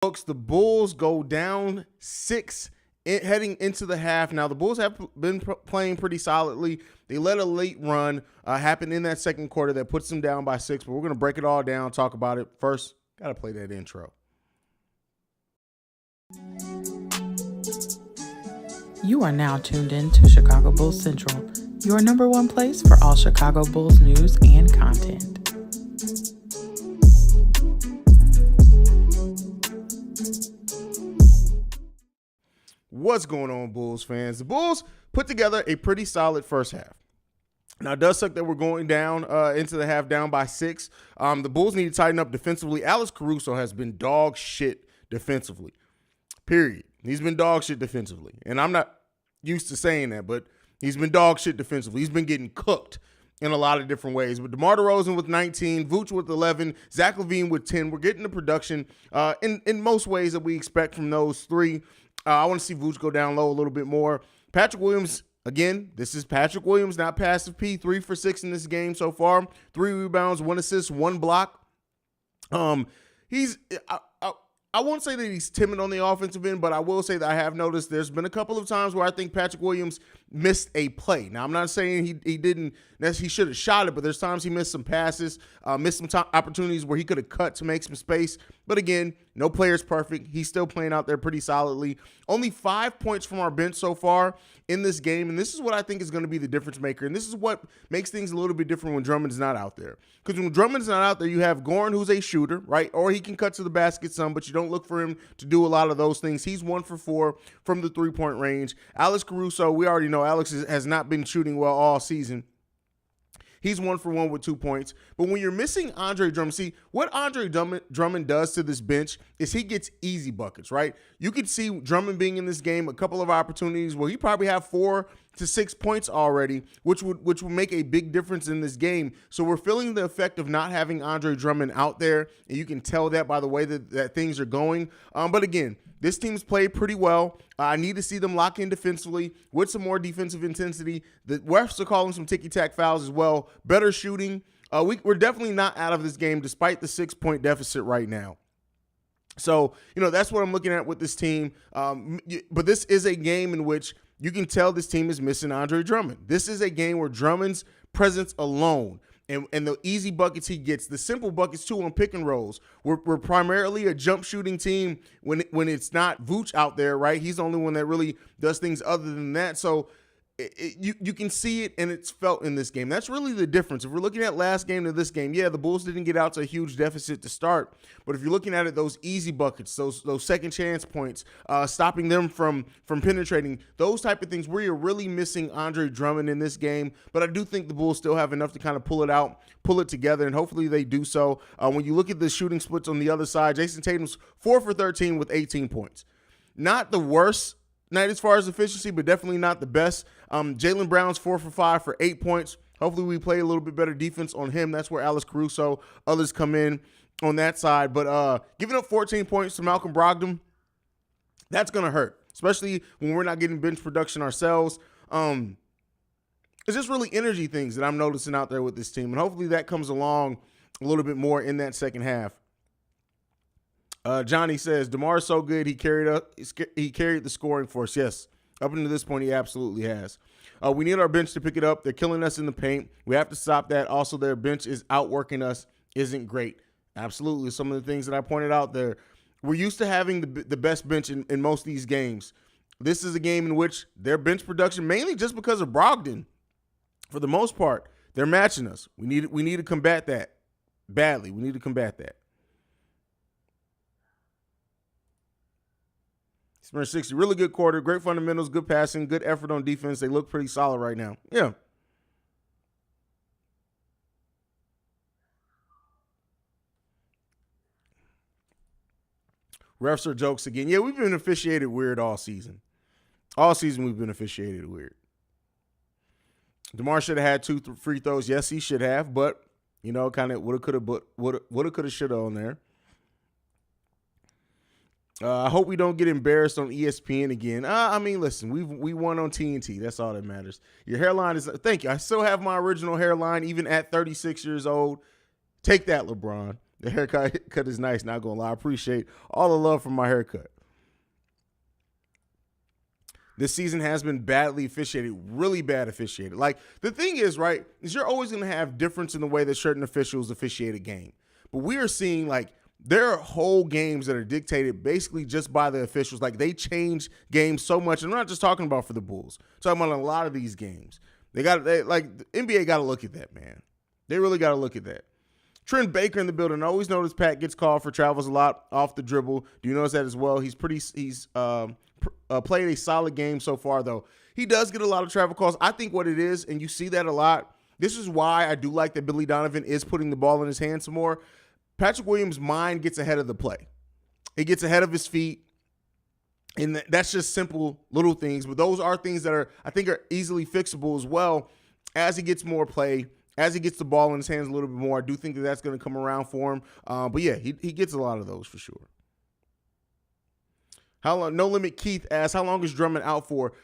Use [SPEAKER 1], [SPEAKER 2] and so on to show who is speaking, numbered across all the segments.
[SPEAKER 1] Folks, the Bulls go down 6 heading into the half. Now, the Bulls have been playing pretty solidly. They let a late run happen in that second quarter that puts them down by 6, but we're going to break it all down, talk about it. First, got to play that intro.
[SPEAKER 2] You are now tuned in to Chicago Bulls Central, your number one place for all Chicago Bulls news and content.
[SPEAKER 1] What's going on, Bulls fans? The Bulls put together a pretty solid first half. Now, it does suck that we're going down into the half down by 6. The Bulls need to tighten up defensively. Alex Caruso has been dog shit defensively, period. He's been dog shit defensively. And I'm not used to saying that, but he's been dog shit defensively. He's been getting cooked in a lot of different ways. But DeMar DeRozan with 19, Vooch with 11, Zach LaVine with 10. We're getting the production in most ways that we expect from those three. I want to see Vooch go down low a little bit more. Patrick Williams, again, this is Patrick Williams, not passive P. 3 for 6 in this game so far. 3 rebounds, 1 assist, 1 block. I won't say that he's timid on the offensive end, but I will say that I have noticed there's been a couple of times where I think Patrick Williams missed a play. Now, I'm not saying he didn't, he should have shot it, but there's times he missed some passes, missed some opportunities where he could have cut to make some space. But again, no player's perfect. He's still playing out there pretty solidly. Only 5 points from our bench so far in this game, and this is what I think is going to be the difference maker, and this is what makes things a little bit different when Drummond's not out there. Because when Drummond's not out there, you have Goran, who's a shooter, right? Or he can cut to the basket some, but you don't look for him to do a lot of those things. He's 1 for 4 from the three-point range. Alex Caruso, we already know Alex has not been shooting well all season. He's 1 for 1 with 2 points. But when you're missing Andre Drummond, see, what Andre Drummond does to this bench is he gets easy buckets, right? You could see Drummond being in this game a couple of opportunities where he probably have 4 to 6 points already, which would make a big difference in this game. So we're feeling the effect of not having Andre Drummond out there, and you can tell that by the way that things are going. But again, this team's played pretty well. I need to see them lock in defensively with some more defensive intensity. The refs are calling some ticky-tack fouls as well. Better shooting. We're definitely not out of this game despite the 6-point deficit right now. So, that's what I'm looking at with this team. But this is a game in which you can tell this team is missing Andre Drummond. This is a game where Drummond's presence alone and the easy buckets he gets, the simple buckets too on pick and rolls. We're primarily a jump shooting team when it's not Vooch out there, right? He's the only one that really does things other than that. So you can see it, and it's felt in this game. That's really the difference. If we're looking at last game to this game, yeah, the Bulls didn't get out to a huge deficit to start, but if you're looking at it, those easy buckets, those second chance points, stopping them from penetrating, those type of things, where you're really missing Andre Drummond in this game. But I do think the Bulls still have enough to kind of pull it together, and hopefully they do so. When you look at the shooting splits on the other side, Jason Tatum's 4 for 13 with 18 points. Not the worst night as far as efficiency, but definitely not the best. Jaylen Brown's 4 for 5 for 8 points. Hopefully we play a little bit better defense on him. That's where Alex Caruso, others come in on that side. But giving up 14 points to Malcolm Brogdon, that's going to hurt, especially when we're not getting bench production ourselves. It's just really energy things that I'm noticing out there with this team, and hopefully that comes along a little bit more in that second half. Johnny says, DeMar is so good, he carried the scoring for us. Yes, up until this point, he absolutely has. We need our bench to pick it up. They're killing us in the paint. We have to stop that. Also, their bench is outworking us, isn't great. Absolutely. Some of the things that I pointed out there. We're used to having the best bench in most of these games. This is a game in which their bench production, mainly just because of Brogdon, for the most part, they're matching us. We need to combat that badly. We need to combat that. Smurf 60, really good quarter, great fundamentals, good passing, good effort on defense. They look pretty solid right now. Yeah. Refs are jokes again. Yeah, we've been officiated weird all season. All season we've been officiated weird. DeMar should have had 2 free throws. Yes, he should have, but, kind of woulda, coulda, shoulda on there. I hope we don't get embarrassed on ESPN again. Listen, we won on TNT. That's all that matters. Your hairline is – thank you. I still have my original hairline even at 36 years old. Take that, LeBron. The haircut is nice, not gonna lie. I appreciate all the love from my haircut. This season has been badly officiated, really bad officiated. Like, the thing is, right, is you're always going to have difference in the way that certain officials officiate a game. But we are seeing, like, there are whole games that are dictated basically just by the officials. Like, they change games so much. And I'm not just talking about for the Bulls. I'm talking about a lot of these games. The NBA got to look at that, man. They really got to look at that. Trent Baker in the building. I always notice Pat gets called for travels a lot off the dribble. Do you notice that as well? He's played a solid game so far, though. He does get a lot of travel calls. I think what it is, and you see that a lot, this is why I do like that Billy Donovan is putting the ball in his hands some more. Patrick Williams' mind gets ahead of the play. It gets ahead of his feet, and that's just simple little things. But those are things that I think are easily fixable as well as he gets more play, as he gets the ball in his hands a little bit more. I do think that that's going to come around for him. But, yeah, he gets a lot of those for sure. How long? No Limit Keith asks, how long is Drummond out for?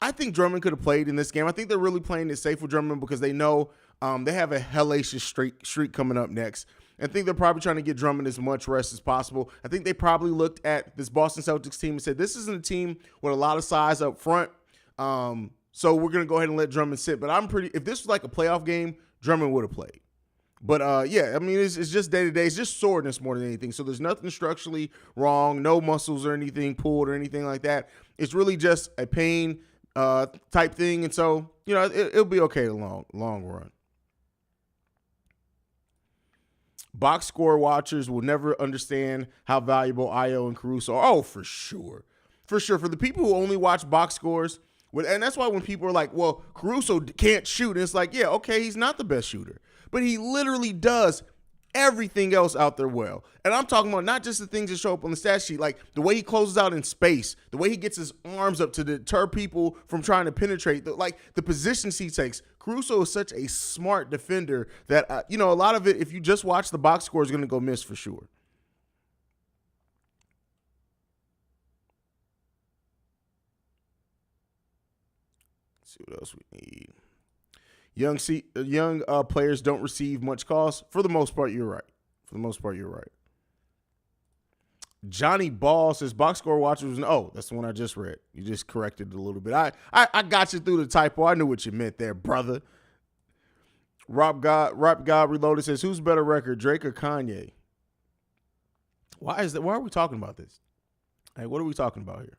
[SPEAKER 1] I think Drummond could have played in this game. I think they're really playing it safe with Drummond because they know they have a hellacious streak coming up next. I think they're probably trying to get Drummond as much rest as possible. I think they probably looked at this Boston Celtics team and said, this isn't a team with a lot of size up front, so we're going to go ahead and let Drummond sit. But if this was like a playoff game, Drummond would have played. But, yeah, I mean, it's just day-to-day. It's just soreness more than anything. So there's nothing structurally wrong, no muscles or anything pulled or anything like that. It's really just a pain type thing. And so, you know, it'll be okay in the long run. Box score watchers will never understand how valuable Io and Caruso are. Oh, for sure. For sure. For the people who only watch box scores, and that's why when people are like, well, Caruso can't shoot, and it's like, yeah, okay, he's not the best shooter. But he literally does everything else out there well. And I'm talking about not just the things that show up on the stat sheet, like the way he closes out in space, the way he gets his arms up to deter people from trying to penetrate, the positions he takes. Caruso is such a smart defender that, a lot of it, if you just watch the box score, is going to go miss for sure. Let's see what else we need. Young players don't receive much calls. For the most part, you're right. Johnny Ball says box score watchers. That's the one I just read. You just corrected it a little bit. I got you through the typo. I knew what you meant there, brother. Rap God Reloaded says, who's better record, Drake or Kanye? Why is that? Why are we talking about this? Hey, what are we talking about here?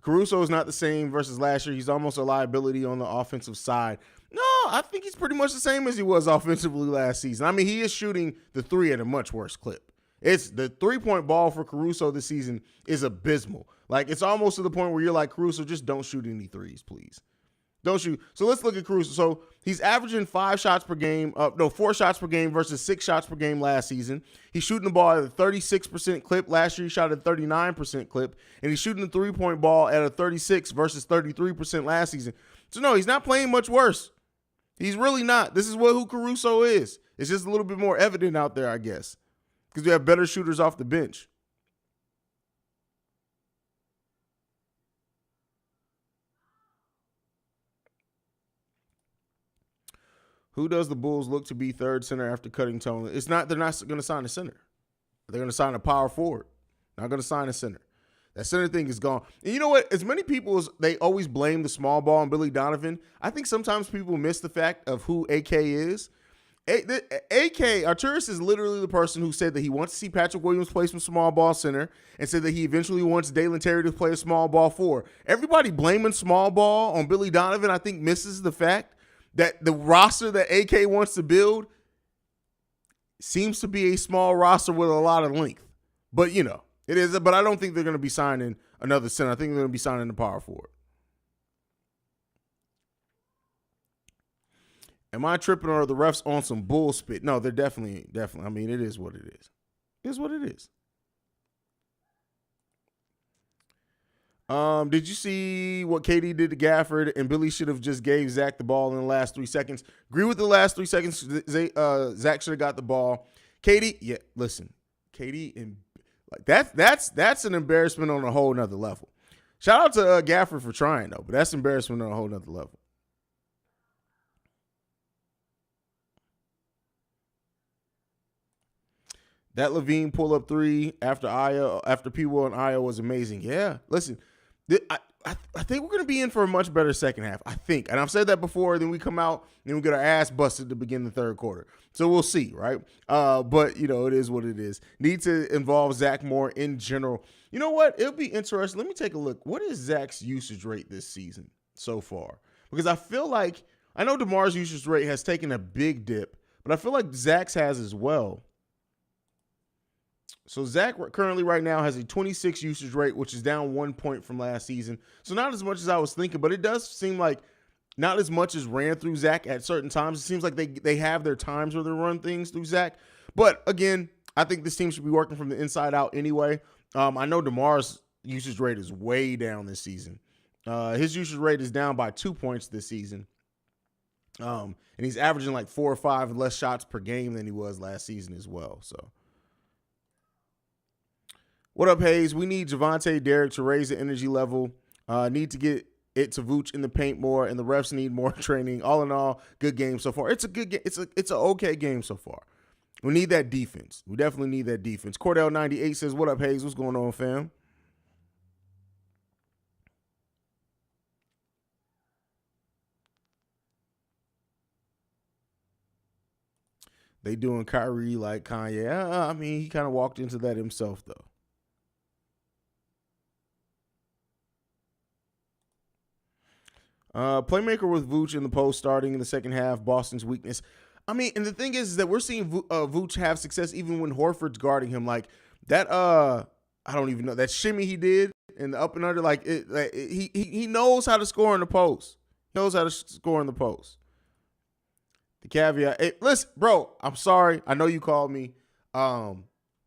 [SPEAKER 1] Caruso is not the same versus last year. He's almost a liability on the offensive side. No, I think he's pretty much the same as he was offensively last season. I mean, he is shooting the three at a much worse clip. It's the 3-point ball for Caruso this season is abysmal. Like, it's almost to the point where you're like, Caruso, just don't shoot any threes, please. Don't shoot. So let's look at Caruso. So he's averaging 4 shots per game versus 6 shots per game last season. He's shooting the ball at a 36% clip. Last year he shot at a 39% clip. And he's shooting the 3-point ball at a 36 versus 33% last season. So no, he's not playing much worse. He's really not. This is who Caruso is. It's just a little bit more evident out there, I guess, because we have better shooters off the bench. Who does the Bulls look to be third center after cutting Tone? They're not going to sign a center. They're going to sign a power forward. Not going to sign a center. That center thing is gone. And you know what? As many people as they always blame the small ball and Billy Donovan, I think sometimes people miss the fact of who AK is. Arturis is literally the person who said that he wants to see Patrick Williams play some small ball center and said that he eventually wants Dalen Terry to play a small ball four. Everybody blaming small ball on Billy Donovan, I think, misses the fact that the roster that AK wants to build seems to be a small roster with a lot of length. But, it is. But I don't think they're going to be signing another center. I think they're going to be signing the power forward. Am I tripping or are the refs on some bull spit? No, they're definitely. I mean, it is what it is. It is what it is. Did you see what KD did to Gafford? And Billy should have just gave Zach the ball in the last 3 seconds. Agree with the last 3 seconds. Zach should have got the ball. KD, listen. KD and that's an embarrassment on a whole nother level. Shout out to Gafford for trying though, but that's embarrassment on a whole nother level. That Levine pull-up three after P-Will and Io was amazing. Yeah, listen, I think we're going to be in for a much better second half. I think. And I've said that before. Then we come out and we get our ass busted to begin the third quarter. So we'll see, right? But, it is what it is. Need to involve Zach more in general. You know what? It'll be interesting. Let me take a look. What is Zach's usage rate this season so far? Because I feel like, I know DeMar's usage rate has taken a big dip, but I feel like Zach's has as well. So Zach currently right now has a 26 usage rate, which is down 1 point from last season. So not as much as I was thinking, but it does seem like not as much as ran through Zach at certain times. It seems like they have their times where they run things through Zach. But again, I think this team should be working from the inside out anyway. I know DeMar's usage rate is way down this season. His usage rate is down by 2 points this season. And he's averaging like 4 or 5 less shots per game than he was last season as well. So. What up, Haize? We need Javonte Derrick to raise the energy level. Need to get it to Vooch in the paint more, and the refs need more training. All in all, good game so far. It's a good game. It's an okay game so far. We need that defense. We definitely need that defense. Cordell98 says, what up, Haize? What's going on, fam? They doing Kyrie like Kanye. I mean, he kind of walked into that himself, though. Playmaker with Vooch in the post starting in the second half, Boston's weakness. I mean, and the thing is that we're seeing Vooch have success even when Horford's guarding him. Like that, I don't even know, that shimmy he did and the up and under, he knows how to score in the post. He knows how to score in the post. The caveat, hey, listen, bro, I'm sorry. I know you called me.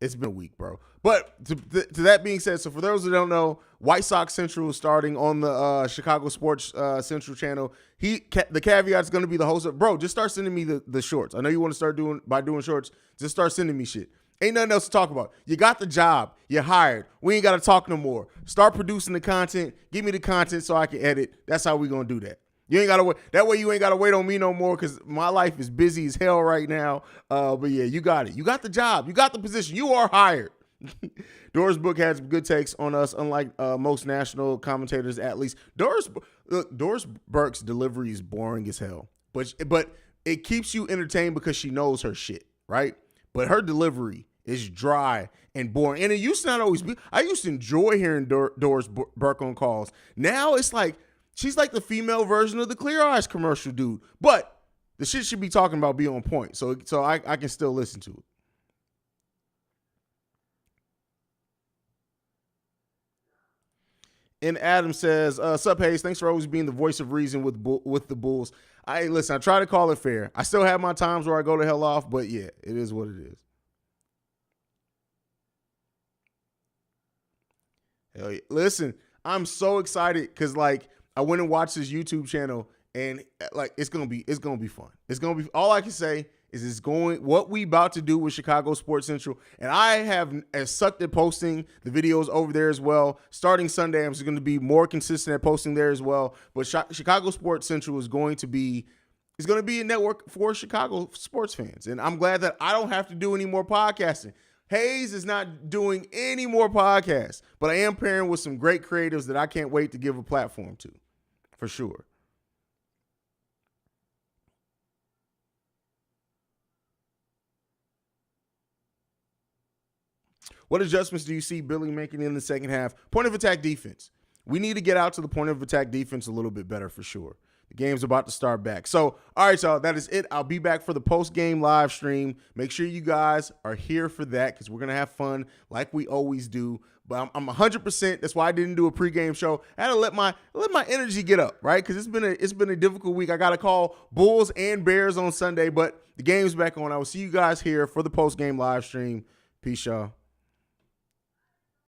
[SPEAKER 1] It's been a week, bro. But to that being said, so for those who don't know, White Sox Central is starting on the Chicago Sports Central channel. The caveat is going to be the host of, bro, just start sending me the shorts. I know you want to start doing shorts. Just start sending me shit. Ain't nothing else to talk about. You got the job. You're hired. We ain't got to talk no more. Start producing the content. Give me the content so I can edit. That's how we going to do that. You ain't got to wait. That way you ain't got to wait on me no more because my life is busy as hell right now. But yeah, you got it. You got the job. You got the position. You are hired. Doris Book had some good takes on us, unlike most national commentators, at least. Doris Burke's delivery is boring as hell, but it keeps you entertained because she knows her shit, right? But her delivery is dry and boring, and it used to not always be. I used to enjoy hearing Doris Burke on calls. Now it's like she's like the female version of the Clear Eyes commercial dude, but the shit she be talking about be on point, so I can still listen to it. And Adam says, sup, Haize, thanks for always being the voice of reason with the Bulls. I try to call it fair. I still have my times where I go to hell off, but yeah, it is what it is. Hell yeah. Listen, I'm so excited because I went and watched this YouTube channel and it's gonna be fun. It's gonna be, all I can say is what we about to do with Chicago Sports Central. And I have sucked at posting the videos over there as well. Starting Sunday, I'm just going to be more consistent at posting there as well. But Chicago Sports Central is going to be a network for Chicago sports fans. And I'm glad that I don't have to do any more podcasting. Haize is not doing any more podcasts, but I am pairing with some great creatives that I can't wait to give a platform to, for sure. What adjustments do you see Billy making in the second half? Point of attack defense. We need to get out to the point of attack defense a little bit better for sure. The game's about to start back. So, all right, y'all, that is it. I'll be back for the post-game live stream. Make sure you guys are here for that because we're going to have fun like we always do. But I'm 100%. That's why I didn't do a pregame show. I had to let my energy get up, right? Because it's been a difficult week. I got to call Bulls and Bears on Sunday, but the game's back on. I will see you guys here for the post-game live stream. Peace, y'all.